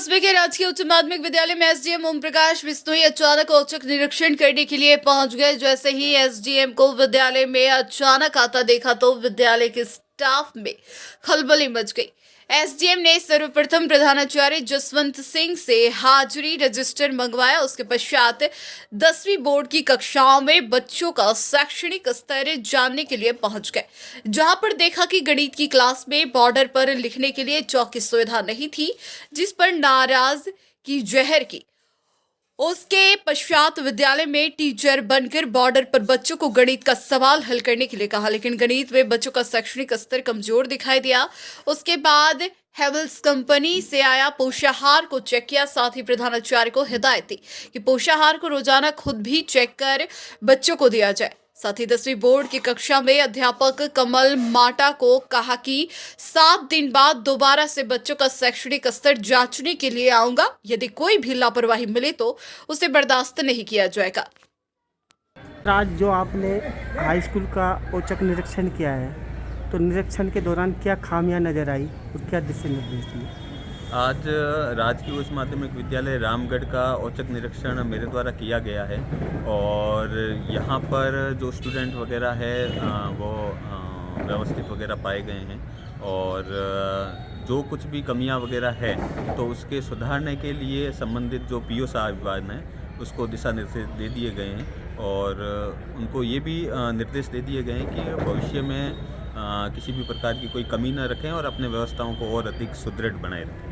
कस्बे के राजकीय उच्च माध्यमिक विद्यालय में एसडीएम ओम प्रकाश बिश्नोई अचानक औचक निरीक्षण करने के लिए पहुंच गए। जैसे ही एसडीएम को विद्यालय में अचानक आता देखा तो विद्यालय के स्टाफ में खलबली मच गई। एसडीएम ने सर्वप्रथम प्रधानाचार्य जसवंत सिंह से हाजिरी रजिस्टर मंगवाया। उसके पश्चात 10वीं बोर्ड की कक्षाओं में बच्चों का शैक्षणिक स्तर जानने के लिए पहुंच गए, जहां पर देखा कि गणित की क्लास में बॉर्डर पर लिखने के लिए चौक की सुविधा नहीं थी, जिस पर नाराज की जहर की। उसके पश्चात विद्यालय में टीचर बनकर बॉर्डर पर बच्चों को गणित का सवाल हल करने के लिए कहा, लेकिन गणित में बच्चों का शैक्षणिक स्तर कमजोर दिखाई दिया। उसके बाद हेवल्स कंपनी से आया पोषाहार को चेक किया। साथ ही प्रधानाचार्य को हिदायत दी कि पोषाहार को रोजाना खुद भी चेक कर बच्चों को दिया जाए। साथ ही 10वीं बोर्ड की कक्षा में अध्यापक कमल माटा को कहा कि 7 दिन बाद दोबारा से बच्चों का शैक्षणिक स्तर जांचने के लिए आऊंगा। यदि कोई भी लापरवाही मिले तो उसे बर्दाश्त नहीं किया जाएगा। आज जो आपने हाई स्कूल का औचक निरीक्षण किया है, तो निरीक्षण के दौरान क्या खामियां नजर आई और क्या दिशा निर्देश दिए? आज राजकीय उच्च माध्यमिक विद्यालय रामगढ़ का औचक निरीक्षण मेरे द्वारा किया गया है और यहाँ पर जो स्टूडेंट वगैरह है वो व्यवस्थित वगैरह पाए गए हैं और जो कुछ भी कमियाँ वगैरह है तो उसके सुधारने के लिए संबंधित जो पीओ साहिबान हैं उसको दिशा निर्देश दे दिए गए हैं और उनको ये भी निर्देश दे दिए गए हैं कि भविष्य में किसी भी प्रकार की कोई कमी न रखें और अपने व्यवस्थाओं को और अधिक सुदृढ़ बनाए रखें।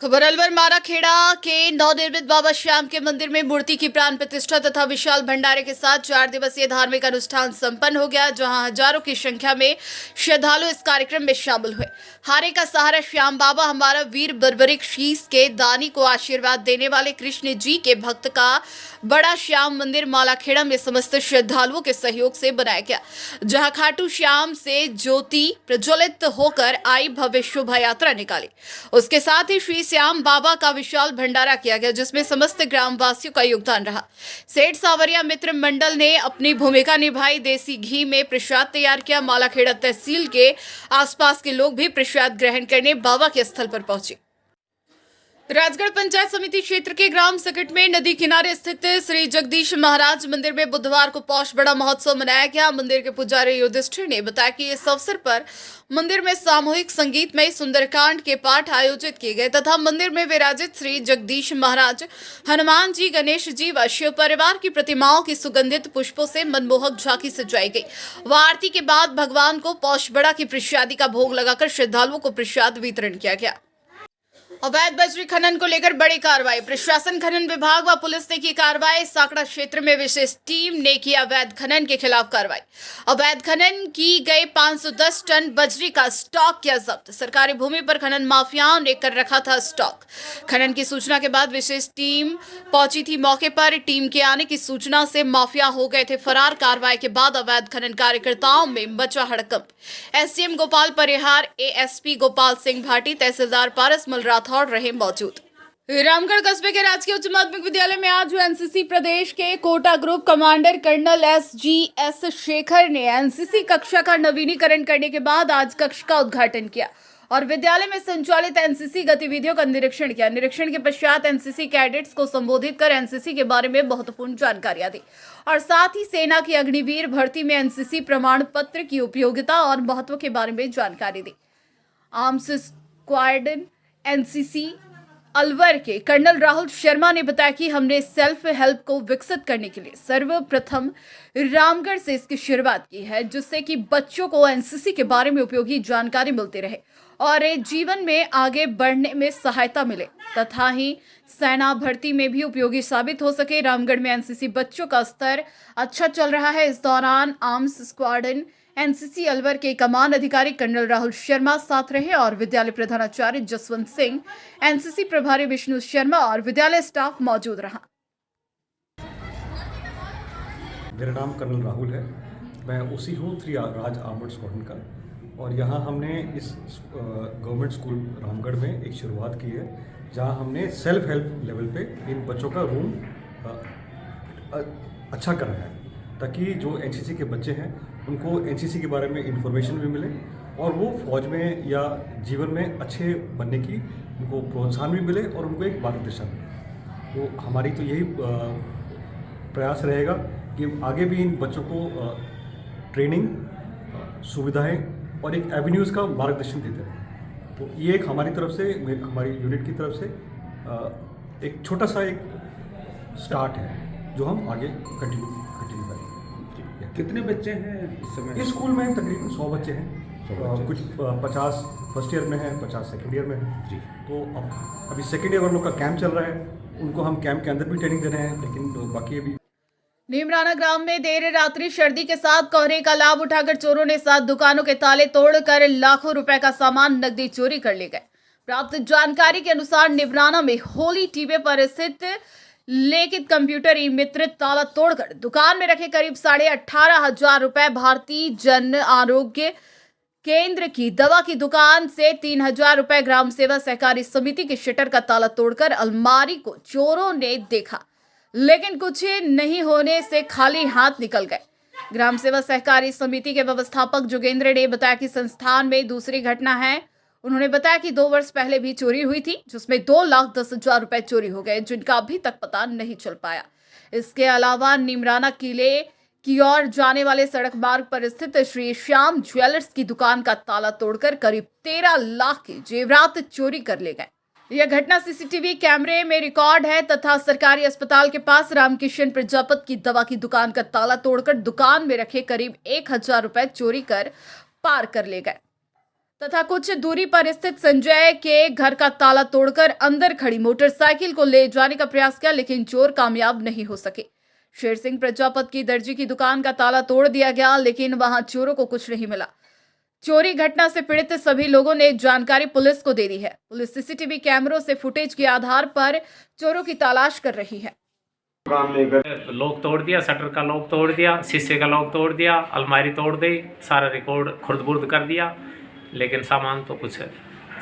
खबर अलवर माराखेड़ा के नवनिर्मित बाबा श्याम के मंदिर में मूर्ति की प्राण प्रतिष्ठा तथा विशाल भंडारे के साथ 4 दिवसीय धार्मिक अनुष्ठान संपन्न हो गया, जहां हजारों की संख्या में श्रद्धालु इस कार्यक्रम में शामिल हुए। हारे का सहारा श्याम बाबा हमारा वीर बर्बरिक शीस के दानी को आशीर्वाद देने वाले कृष्ण जी के भक्त का बड़ा श्याम मंदिर मालाखेड़ा में समस्त श्रद्धालुओं के सहयोग से बनाया गया, जहां खाटू श्याम से ज्योति प्रज्वलित होकर आई भव्य शोभा यात्रा निकाली। उसके साथ ही श्री श्याम बाबा का विशाल भंडारा किया गया, जिसमें समस्त ग्रामवासियों का योगदान रहा। सेठ सावरिया मित्र मंडल ने अपनी भूमिका निभाई। देसी घी में प्रसाद तैयार किया। मालाखेड़ा तहसील के आसपास के लोग भी प्रसाद ग्रहण करने बाबा के स्थल पर पहुंचे। राजगढ़ पंचायत समिति क्षेत्र के ग्राम सकट में नदी किनारे स्थित श्री जगदीश महाराज मंदिर में बुधवार को पौष बड़ा महोत्सव मनाया गया। मंदिर के पुजारी युधिष्ठिर ने बताया कि इस अवसर पर मंदिर में सामूहिक संगीतमय सुंदरकांड के पाठ आयोजित किए गए तथा मंदिर में विराजित श्री जगदीश महाराज, हनुमान जी, गणेश जी व शिव परिवार की प्रतिमाओं की सुगंधित पुष्पों से मनमोहक झांकी सजाई गई। व आरती के बाद भगवान को पौष बड़ा की प्रसादी का भोग लगाकर श्रद्धालुओं को प्रसाद वितरण किया गया। अवैध बजरी खनन को लेकर बड़ी कार्रवाई। प्रशासन, खनन विभाग व पुलिस ने की कार्रवाई। साकड़ा क्षेत्र में विशेष टीम ने किया अवैध खनन के खिलाफ कार्रवाई। अवैध खनन की गई 510 टन बजरी का स्टॉक किया जब्त। सरकारी भूमि पर खनन माफियाओं ने कर रखा था स्टॉक। खनन की सूचना के बाद विशेष टीम पहुंची थी मौके पर। टीम के आने की सूचना से माफिया हो गए थे फरार। कार्रवाई के बाद अवैध खनन कार्यकर्ताओं में मचा हड़कंप। एसडीएम गोपाल परिहार, एएसपी गोपाल सिंह भाटी, तहसीलदार पारस मल राठौड़ रहे मौजूद। रामगढ़ कस्बे के राजकीय उच्च माध्यमिक विद्यालय में आज एनसीसी प्रदेश के Kota group commander colonel SGS Shekhar ने एनसीसी कक्षा का नवीनीकरण करने के बाद आज कक्ष का उद्घाटन किया और विद्यालय में संचालित एनसीसी गतिविधियों का निरीक्षण किया। निरीक्षण के पश्चात एनसीसी कैडेट्स को संबोधित कर एनसीसी के बारे में महत्वपूर्ण जानकारियां दी और साथ ही सेना की अग्निवीर भर्ती में एनसीसी प्रमाण पत्र की उपयोगिता और महत्व के बारे में जानकारी दी। आर्म्स स्क्वाड्रन एनसीसी अलवर के कर्नल राहुल शर्मा ने बताया कि हमने सेल्फ हेल्प को विकसित करने के लिए सर्वप्रथम रामगढ़ से इसकी शुरुआत की है, जिससे कि बच्चों को एनसीसी के बारे में उपयोगी जानकारी मिलती रहे और जीवन में आगे बढ़ने में सहायता मिले तथा ही सेना भर्ती में भी उपयोगी साबित हो सके। रामगढ़ में एनसीसी बच्चों का स्तर अच्छा चल रहा है। इस दौरान आर्म्स स्क्वाड्रन एनसीसी अलवर के कमान अधिकारी कर्नल राहुल शर्मा साथ रहे और विद्यालय प्रधानाचार्य जसवंत सिंह, एनसीसी प्रभारी विष्णु शर्मा और विद्यालय स्टाफ मौजूद रहा। मेरा नाम कर्नल राहुल है। मैं उसी हूँ 3 राज आर्मर्ड स्क्वाड्रन का और यहाँ हमने इस गवर्नमेंट स्कूल रामगढ़ में एक शुरुआत की है, जहाँ हमने सेल्फ हेल्प लेवल पे इन बच्चों का रूम अच्छा कराया है, ताकि जो एनसीसी के बच्चे हैं उनको एनसीसी के बारे में इंफॉर्मेशन भी मिले और वो फौज में या जीवन में अच्छे बनने की उनको प्रोत्साहन भी मिले और उनको एक मार्गदर्शन मिले। तो हमारी तो यही प्रयास रहेगा कि आगे भी इन बच्चों को ट्रेनिंग, सुविधाएं और एक एवेन्यूज़ का मार्गदर्शन देते रहें। तो ये एक हमारी तरफ से, हमारी यूनिट की तरफ से एक छोटा सा एक स्टार्ट है जो हम आगे कंटिन्यू करेंगे। कितने बच्चे हैं इस समय? इस स्कूल में तकरीबन 100 बच्चे हैं। कुछ 50 फर्स्ट ईयर में हैं, 50 सेकेंड ईयर में हैं जी। तो अभी सेकेंड ईयर वालों का कैंप चल रहा है, उनको हम कैंप के अंदर भी ट्रेनिंग दे रहे हैं, लेकिन बाकी अभी नीमराना ग्राम में देर रात्रि सर्दी के साथ कोहरे का लाभ उठाकर चोरों ने 7 दुकानों के ताले तोड़कर लाखों रुपए का सामान नकदी चोरी कर ले गए। प्राप्त जानकारी के अनुसार नीमराना में होली टीवे पर स्थित लेखित कंप्यूटर ई मित्र ताला तोड़कर दुकान में रखे करीब 18,500 रुपए, भारतीय जन आरोग्य केंद्र की दवा की दुकान से 3,000 रुपए, ग्राम सेवा सहकारी समिति के शटर का ताला तोड़कर अलमारी को चोरों ने देखा, लेकिन कुछ नहीं होने से खाली हाथ निकल गए। ग्राम सेवा सहकारी समिति के व्यवस्थापक जोगेंद्र ने बताया कि संस्थान में दूसरी घटना है। उन्होंने बताया कि 2 वर्ष पहले भी चोरी हुई थी, जिसमें 2,10,000 रुपए चोरी हो गए, जिनका अभी तक पता नहीं चल पाया। इसके अलावा नीमराना किले की ओर जाने वाले सड़क मार्ग पर स्थित श्री श्याम ज्वेलर्स की दुकान का ताला तोड़कर करीब 13 लाख के जेवरात चोरी कर ले गए। यह घटना सीसीटीवी कैमरे में रिकॉर्ड है तथा सरकारी अस्पताल के पास रामकिशन प्रजापत की दवा की दुकान का ताला तोड़कर दुकान में रखे करीब 1,000 रुपए चोरी कर पार कर ले गए तथा कुछ दूरी पर स्थित संजय के घर का ताला तोड़कर अंदर खड़ी मोटरसाइकिल को ले जाने का प्रयास किया, लेकिन चोर कामयाब नहीं हो सके। शेर सिंह प्रजापत की दर्जी की दुकान का ताला तोड़ दिया गया, लेकिन वहां चोरों को कुछ नहीं मिला। चोरी घटना से पीड़ित सभी लोगों ने जानकारी पुलिस को दे दी है। पुलिस सीसीटीवी कैमरों से फुटेज के आधार पर चोरों की तलाश कर रही है। लॉक तोड़ दिया, शटर का लॉक तोड़ दिया, शीशे का लॉक तोड़ दिया, अलमारी तोड़ दी, सारा रिकॉर्ड खुर्द-बुर्द कर दिया, लेकिन सामान तो कुछ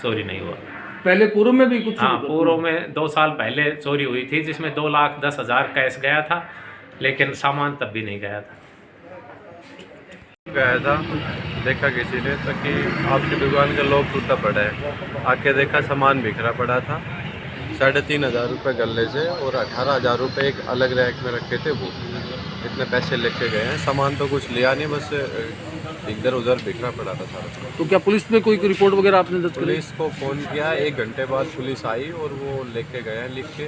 चोरी नहीं हुआ। पहले पूर्व में भी कुछ? हाँ, पूर्व में 2 साल पहले चोरी हुई थी, जिसमें 2,10,000 कैश गया था, लेकिन सामान तब भी नहीं गया था। गया था, देखा किसी ने तो कि आपकी दुकान का लॉक टूटा पड़ा है। आके देखा सामान बिखरा पड़ा था, 3,500 रुपये गले से और 18,000 रुपये एक अलग रैक में रखे थे, वो इतने पैसे लेके गए हैं। सामान तो कुछ लिया नहीं, बस इधर उधर बिखरा पड़ा था सारा। तो क्या पुलिस में कोई रिपोर्ट वगैरह आपने दर्ज करी? पुलिस को फ़ोन किया, 1 घंटे बाद पुलिस आई और वो लेके गए हैं लिख के।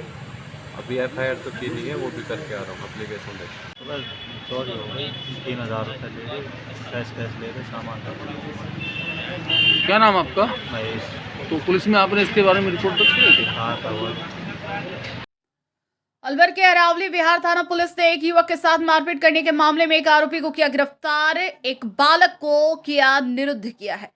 अभी FIR तो की नहीं है, वो भी करके आ रहा हूँ, एप्लीकेशन लेके। बस चोरी हो गई, 3,000 रुपये ले गए, कैश ले गए, सामान का। क्या नाम आपका? महेश। तो पुलिस में आपने इसके बारे में रिपोर्ट दर्ज करी थी? हाँ, था। अलवर के अरावली विहार थाना पुलिस ने एक युवक के साथ मारपीट करने के मामले में एक आरोपी को किया गिरफ्तार, एक बालक को किया निरुद्ध किया है।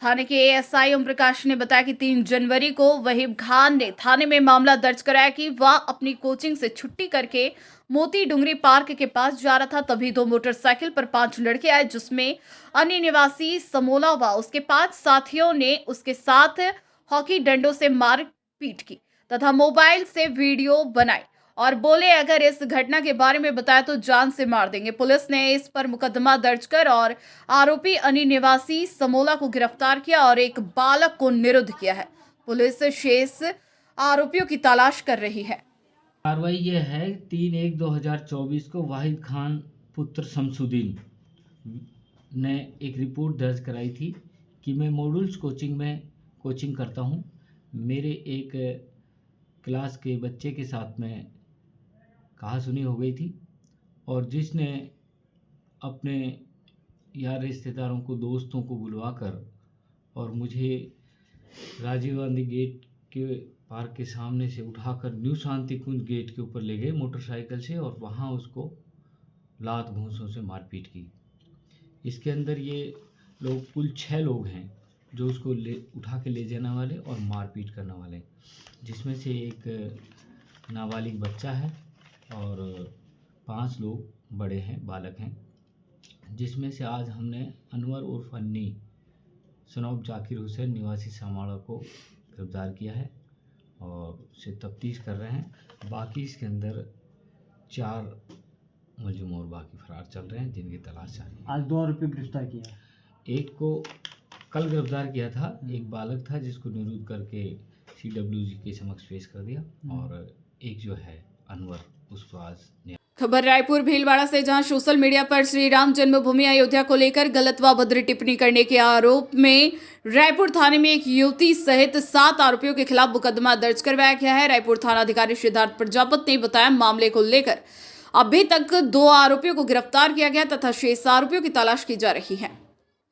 थाने के ASI ओम प्रकाश ने बताया कि 3 जनवरी को वहीब खान ने थाने में मामला दर्ज कराया कि वह अपनी कोचिंग से छुट्टी करके मोती डुंगरी पार्क के पास जा रहा था। तभी 2 मोटरसाइकिल पर 5 लड़के आए, जिसमें अन्य निवासी समोला व उसके 5 साथियों ने उसके साथ हॉकी डंडों से मारपीट की तथा मोबाइल से वीडियो बनाई और बोले अगर इस घटना के बारे में बताया तो जान से मार देंगे। पुलिस ने इस पर मुकदमा दर्ज कर और आरोपी अन्य निवासी समोला को गिरफ्तार किया और एक बालक को निरुद्ध किया है। पुलिस शेष आरोपियों की तलाश कर रही है। कार्रवाई ये है 3/1/2024 को वाहिद खान पुत्र शमसुद्दीन ने एक रिपोर्ट दर्ज कराई थी कि मैं मॉड्यूल्स कोचिंग में कोचिंग करता हूँ। मेरे एक क्लास के बच्चे के साथ में कहासुनी हो गई थी और जिसने अपने यार रिश्तेदारों को, दोस्तों को बुलवाकर और मुझे राजीव गांधी गेट के पार्क के सामने से उठाकर न्यू शांति कुंज गेट के ऊपर ले गए मोटरसाइकिल से और वहाँ उसको लात घूंसों से मारपीट की। इसके अंदर ये लोग कुल 6 लोग हैं जो उसको उठा के ले जाने वाले और मारपीट करने वाले, जिसमें से एक नाबालिग बच्चा है और 5 लोग बड़े हैं, बालक हैं, जिसमें से आज हमने अनवर उर्फ अन्नी सनौब जाकिर हुसैन निवासी समाड़ा को गिरफ्तार किया है और उसे तफ्तीश कर रहे हैं। बाकी इसके अंदर 4 मुलजिम और बाकी फरार चल रहे हैं, जिनकी तलाश जारी है। आज 2 आरोपी गिरफ्तार किया, एक को कल गिरफ्तार किया था, एक बालक था जिसको निरुद्ध करके CWG के समक्ष पेश कर दिया और एक जो है अनवर उसको आज खबर रायपुर भीलवाड़ा से, जहां सोशल मीडिया पर श्री राम जन्मभूमि अयोध्या को लेकर गलत व अभद्र टिप्पणी करने के आरोप में रायपुर थाने में एक युवती सहित 7 आरोपियों के खिलाफ मुकदमा दर्ज करवाया गया है। रायपुर थानाधिकारी सिद्धार्थ प्रजापति ने बताया, मामले को लेकर अभी तक 2 आरोपियों को गिरफ्तार किया गया तथा शेष आरोपियों की तलाश की जा रही है।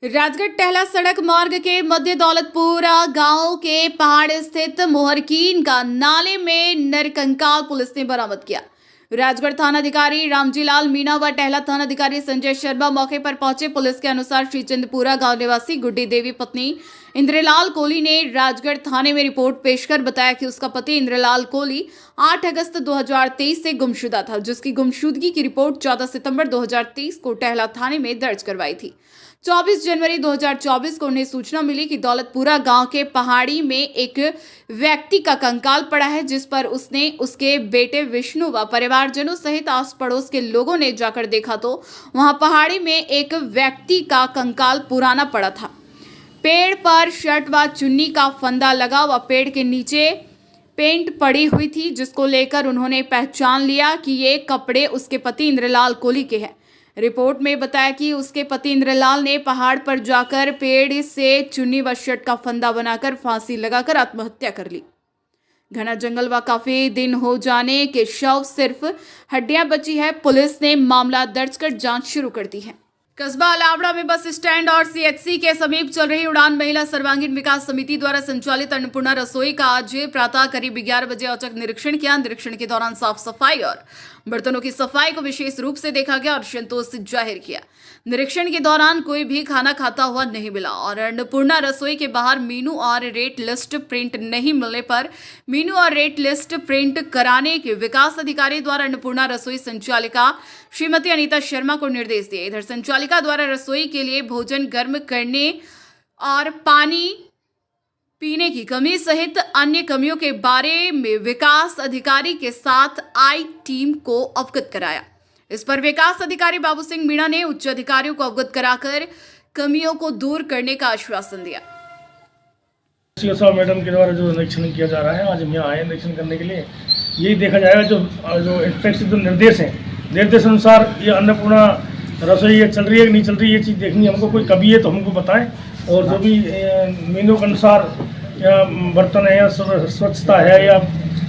राजगढ़ टहला सड़क मार्ग के मध्य दौलतपुरा गांव के पहाड़ स्थित मोहरकीन का नाले में नरकंकाल पुलिस ने बरामद किया। राजगढ़ थानाधिकारी रामजीलाल मीणा व टहला थानाधिकारी संजय शर्मा मौके पर पहुंचे। पुलिस के अनुसार श्रीचंदपुरा गांव निवासी गुड्डी देवी पत्नी इंद्रलाल कोहली ने राजगढ़ थाने में रिपोर्ट पेश कर बताया कि उसका पति इंद्रलाल कोहली 8 अगस्त 2023 से गुमशुदा था, जिसकी गुमशुदगी की रिपोर्ट 14 सितंबर 2023 को टहला थाने में दर्ज करवाई थी। 24 जनवरी 2024 को उन्हें सूचना मिली कि दौलतपुरा गांव के पहाड़ी में एक व्यक्ति का कंकाल पड़ा है, जिस पर उसने उसके बेटे विष्णु व परिवारजनों सहित आस पड़ोस के लोगों ने जाकर देखा तो वहां पहाड़ी में एक व्यक्ति का कंकाल पुराना पड़ा था। पेड़ पर शर्ट व चुन्नी का फंदा लगा व पेड़ के नीचे पेंट पड़ी हुई थी, जिसको लेकर उन्होंने पहचान लिया कि ये कपड़े उसके पति इंद्रलाल कोहली के हैं। रिपोर्ट में बताया कि उसके पति इंद्रलाल ने पहाड़ पर जाकर पेड़ से चुन्नी व शर्ट का फंदा बनाकर फांसी लगाकर आत्महत्या कर ली। घना जंगल व काफी दिन हो जाने के शव सिर्फ हड्डियां बची है। पुलिस ने मामला दर्ज कर जांच शुरू कर दी है। कस्बा अलावड़ा में बस स्टैंड और CHC के समीप चल रही उड़ान महिला सर्वांगीण विकास समिति द्वारा संचालित अन्नपूर्णा रसोई का आज प्रातः करीब 11 बजे औचक निरीक्षण किया। निरीक्षण के दौरान साफ सफाई और बर्तनों की सफाई को विशेष रूप से देखा गया और संतोष जाहिर किया। निरीक्षण के दौरान कोई भी खाना खाता हुआ नहीं मिला और अन्नपूर्णा रसोई के बाहर मेनू और रेट लिस्ट प्रिंट नहीं मिलने पर मेनू और रेट लिस्ट प्रिंट कराने के विकास अधिकारी द्वारा अन्नपूर्णा रसोई संचालिका श्रीमती अनीता शर्मा को निर्देश दिए। इधर संचालिका द्वारा रसोई के लिए भोजन गर्म करने और पानी पीने की कमी सहित अन्य कमियों के बारे में विकास अधिकारी के साथ आई टीम को अवगत कराया। इस पर विकास अधिकारी बाबू सिंह मीणा ने उच्च अधिकारियों को अवगत कराकर कमियों को दूर करने का आश्वासन दिया। मैडम के द्वारा जो निरीक्षण किया जा रहा है, आज हम यहाँ आए निरीक्षण करने के लिए। यही देखा जाएगा जो इंस्पेक्शन जो निर्देश हैं, निर्देश अनुसार ये अन्नपूर्णा रसोई ये चल रही है कि नहीं चल रही है, ये चीज़ देखनी है हमको। कोई कमी है तो हमको बताएं और जो भी मेनू के अनुसार या बर्तन है या स्वच्छता है या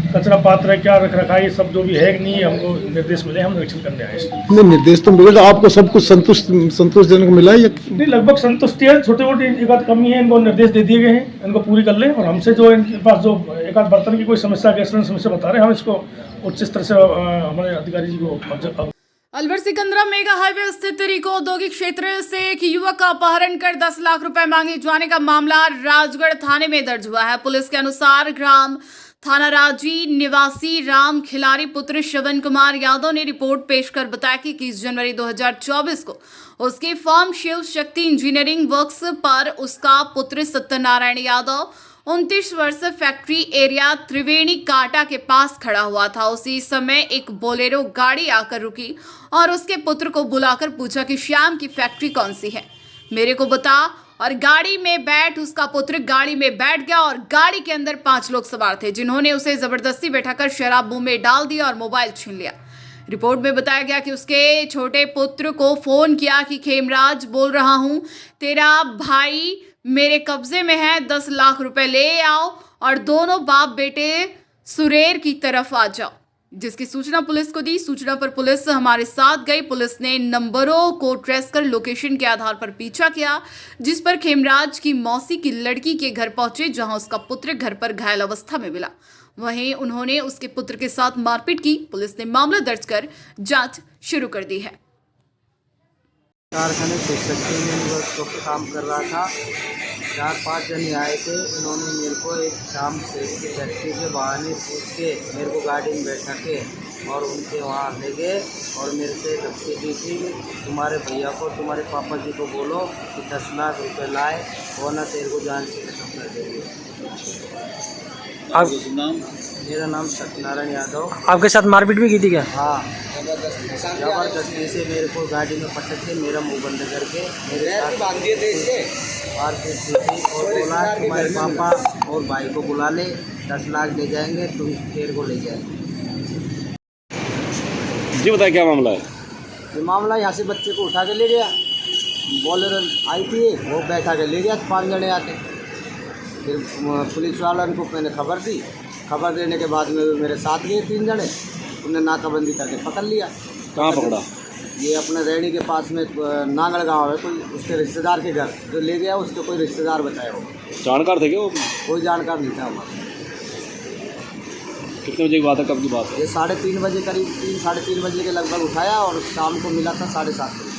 कचरा पात्र है, क्या रख रखा है, ये सब जो भी है कि नहीं है, हमको निर्देश मिले, हम निरीक्षण करने आए। नहीं, निर्देश तो मिले, आपको सब कुछ संतुष्टजनक मिला है या नहीं? लगभग संतुष्टि है। छोटे मोटे एक आध कमी है, इनको निर्देश दे दिए गए हैं, इनको पूरी कर लें। और हमसे जो इनके पास जो एक आध बर्तन की कोई समस्या, गैस समस्या बता रहे हैं, हम इसको उच्च स्तर से हमारे अधिकारी जी को। अलवर सिकंदरा मेगा हाईवे स्थित रिको औद्योगिक क्षेत्र से एक युवक का अपहरण कर 10 लाख रुपए मांगे जाने का मामला राजगढ़ थाने में दर्ज हुआ है। पुलिस के अनुसार ग्राम थाना राजी निवासी राम खिलारी पुत्र श्रवण कुमार यादव ने रिपोर्ट पेश कर बताया कि 21 जनवरी 2024 को उसकी firm Shiv Shakti engineering works पर उसका पुत्र सत्यनारायण यादव 29 वर्ष फैक्ट्री एरिया त्रिवेणी काटा के पास खड़ा हुआ था। उसी समय एक बोलेरो गाड़ी आकर रुकी और उसके पुत्र को बुलाकर पूछा कि श्याम की फैक्ट्री कौन सी है, मेरे को बता। और गाड़ी में बैठ उसका पुत्र गाड़ी में बैठ गया और गाड़ी के अंदर 5 लोग सवार थे, जिन्होंने उसे जबरदस्ती बैठाकर शराब मुंह में डाल दी और मोबाइल छीन लिया। रिपोर्ट में बताया गया कि उसके छोटे पुत्र को फोन किया कि खेमराज बोल रहा हूं, तेरा भाई मेरे कब्जे में है, 10 लाख रुपए ले आओ और दोनों बाप बेटे सुरेर की तरफ आ जाओ। जिसकी सूचना पुलिस को दी। सूचना पर पुलिस हमारे साथ गई। पुलिस ने नंबरों को ट्रेस कर लोकेशन के आधार पर पीछा किया, जिस पर खेमराज की मौसी की लड़की के घर पहुंचे, जहां उसका पुत्र घर पर घायल अवस्था में मिला। वहीं उन्होंने उसके पुत्र के साथ मारपीट की। पुलिस ने मामला दर्ज कर जांच शुरू कर दी है। कारखाने से शक्ति काम कर रहा था, 4-5 जने आए थे। उन्होंने मेरे को एक शाम से फैक्ट्री के बहाने पूछ के मेरे को गाड़ी में बैठा के और उनके वहाँ ले गए और मेरे से धमकी दी थी, तुम्हारे भैया को, तुम्हारे पापा जी को बोलो कि 10 लाख रुपए लाए, वरना तेरे को जान से खत्म कर देंगे। मेरा नाम सत्यनारायण यादव। आपके साथ मारपीट भी की थी क्या? हाँ, जबरदस्ती से मेरे को गाड़ी में पटक के मेरा मुंह बंद करके मेरे साथ मारपीट की थी और बोला तुम्हारे पापा और भाई को बुला ले, 10 लाख दे जाएंगे, तुम तेरे को ले जाएंगे। जी बताइए क्या मामला है? ये मामला यहाँ से बच्चे को उठा के ले गया, बोलेरो आई थी, वो बैठा के ले गया 5 जने आके। फिर पुलिस वालों को मैंने खबर दी, खबर देने के बाद में मेरे साथ गए 3 जने, उन्हें नाकाबंदी करके पकड़ लिया। कहाँ पकड़ा? ये अपने रैणी के पास में नांगड़ गांव है, कोई उसके रिश्तेदार के घर, जो ले गया उसके कोई रिश्तेदार बताया हो। जानकार थे क्या वो? कोई जानकार नहीं था हमारा। कितने बजे की बात है, कब की बात है? ये 3:30 बजे करीब, 3 साढ़े 3 बजे के लगभग उठाया और शाम को मिला था 7:30 बजे।